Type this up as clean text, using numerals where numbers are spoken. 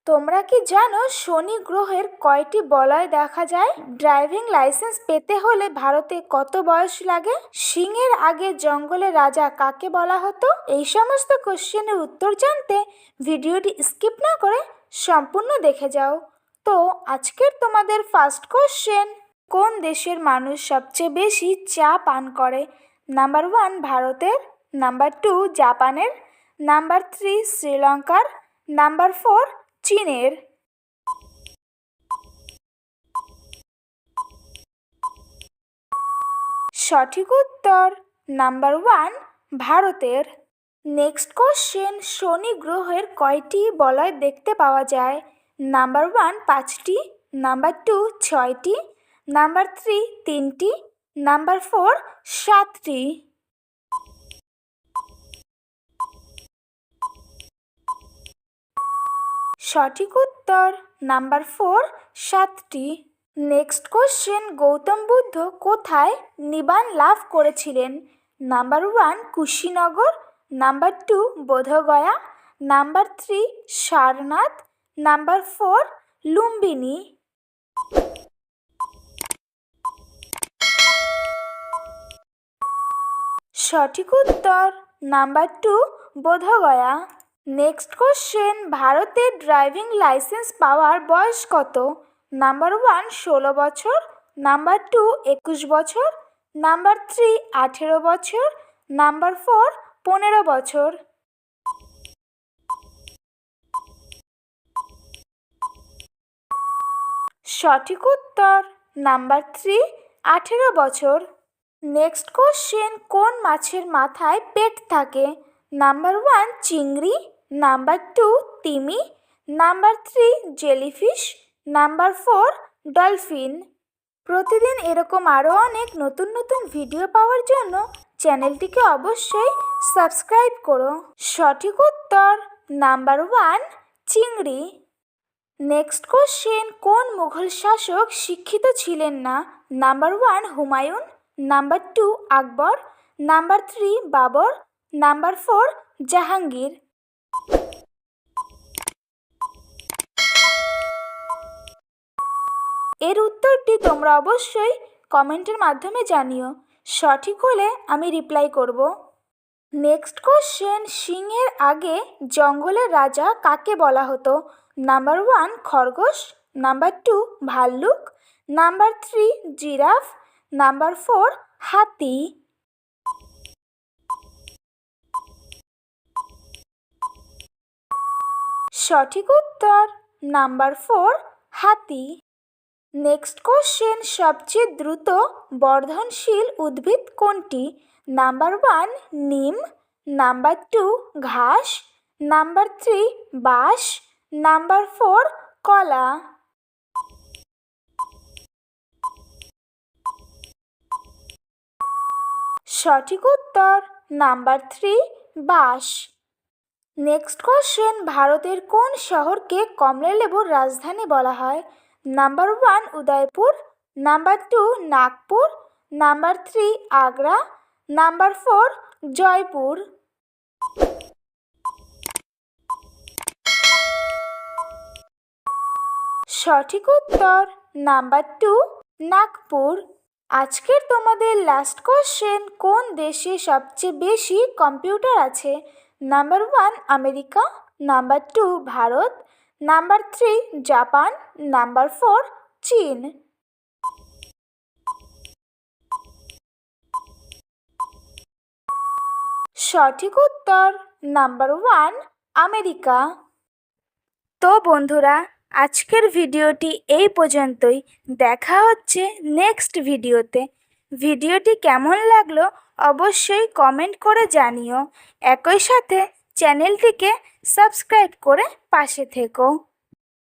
তোমরা কি জানো শনি গ্রহের কয়টি বলয় দেখা যায়? ড্রাইভিং লাইসেন্স পেতে হলে ভারতে কত বয়স লাগে? সিংহের আগে জঙ্গলের রাজা কাকে বলা হতো? এই সমস্ত কোশ্চেনের উত্তর জানতে ভিডিওটি স্কিপ না করে সম্পূর্ণ দেখে যাও। তো আজকের তোমাদের ফার্স্ট কোশ্চেন, কোন দেশের মানুষ সবচেয়ে বেশি চা পান করে? নাম্বার 1 ভারতের, নাম্বার 2 জাপানের, নাম্বার 3 শ্রীলঙ্কার, নাম্বার 4 চীনের। সঠিক উত্তর নাম্বার 1 ভারতের। নেক্সট কোশ্চেন, শনি গ্রহের কয়টি বলয় দেখতে পাওয়া যায়? নাম্বার 1 5টি, নাম্বার 2 6টি, নাম্বার 3 3টি, নাম্বার 4 7টি। সঠিক উত্তর নাম্বার 4 7টি। নেক্সট কোশ্চেন, গৌতম বুদ্ধ কোথায় নিবান লাভ করেছিলেন? Number 1 Kushinagar, number 2 Bodhgaya, number 3 Sarnath, number 4 Lumbini. সঠিক উত্তর নাম্বার 2 বোধগয়া। নেক্সট কোশ্চেন, ভারতে ড্রাইভিং লাইসেন্স পাওয়ার বয়স কত? নাম্বার 1 16 বছর, নাম্বার 2 21 বছর, নাম্বার 3 18 বছর, নাম্বার 4 15 বছর। সঠিক উত্তর নাম্বার 3 18 বছর। নেক্সট কোশ্চেন, কোন মাছের মাথায় পেট থাকে? নাম্বার 1 চিংড়ি, নাম্বার 2 তিমি, নাম্বার 3 জেলিফিশ, নাম্বার 4 ডলফিন। প্রতিদিন এরকম আরও অনেক নতুন নতুন ভিডিও পাওয়ার জন্য চ্যানেলটিকে অবশ্যই সাবস্ক্রাইব করো। সঠিক উত্তর নাম্বার 1 চিংড়ি। নেক্সট কোশ্চেন, কোন মুঘল শাসক শিক্ষিত ছিলেন না? নাম্বার 1 হুমায়ুন, নাম্বার 2 আকবর, নাম্বার 3 বাবর, নাম্বার 4 জাহাঙ্গীর। এর উত্তরটি তোমরা অবশ্যই কমেন্টের মাধ্যমে জানিও, সঠিক হলে আমি রিপ্লাই করব। নেক্সট কোশ্চেন, সিংহের আগে জঙ্গলের রাজা কাকে বলা হতো? নাম্বার 1 খরগোশ, নাম্বার 2 ভাল্লুক, নাম্বার 3 জিরাফ, নাম্বার 4 হাতি। সঠিক উত্তর নাম্বার 4 হাতি। নেক্সট কোশ্চেন, সবচেয়ে দ্রুত বর্ধনশীল উদ্ভিদ কোনটি? নাম্বার 1 নিম, নাম্বার 2 ঘাস, নাম্বার 3 বাঁশ, নাম্বার 4 কলা। সঠিক উত্তর নাম্বার 3 বাঁশ। নেক্সট কোশ্চেন, ভারতের কোন শহরকে কমলালেবুর রাজধানী বলা হয়? Number 1 Udaipur, number 2 Nagpur, number 3 Agra, number 4 Jaipur. সঠিক উত্তর নাম্বার 2 নাগপুর। আজকের তোমাদের লাস্ট কোশ্চেন, কোন দেশে সবচেয়ে বেশি কম্পিউটার আছে? Number 1 America, number 2 Bharat, number 3 Japan, number 4 চীন। সঠিক উত্তর নাম্বার 1 আমেরিকা। তো বন্ধুরা, আজকের ভিডিওটি এই পর্যন্তই। দেখা হচ্ছে নেক্সট ভিডিওতে। ভিডিওটি কেমন লাগলো অবশ্যই কমেন্ট করে জানিও। একই সাথে চ্যানেলটিকে সাবস্ক্রাইব করে পাশে থেকো।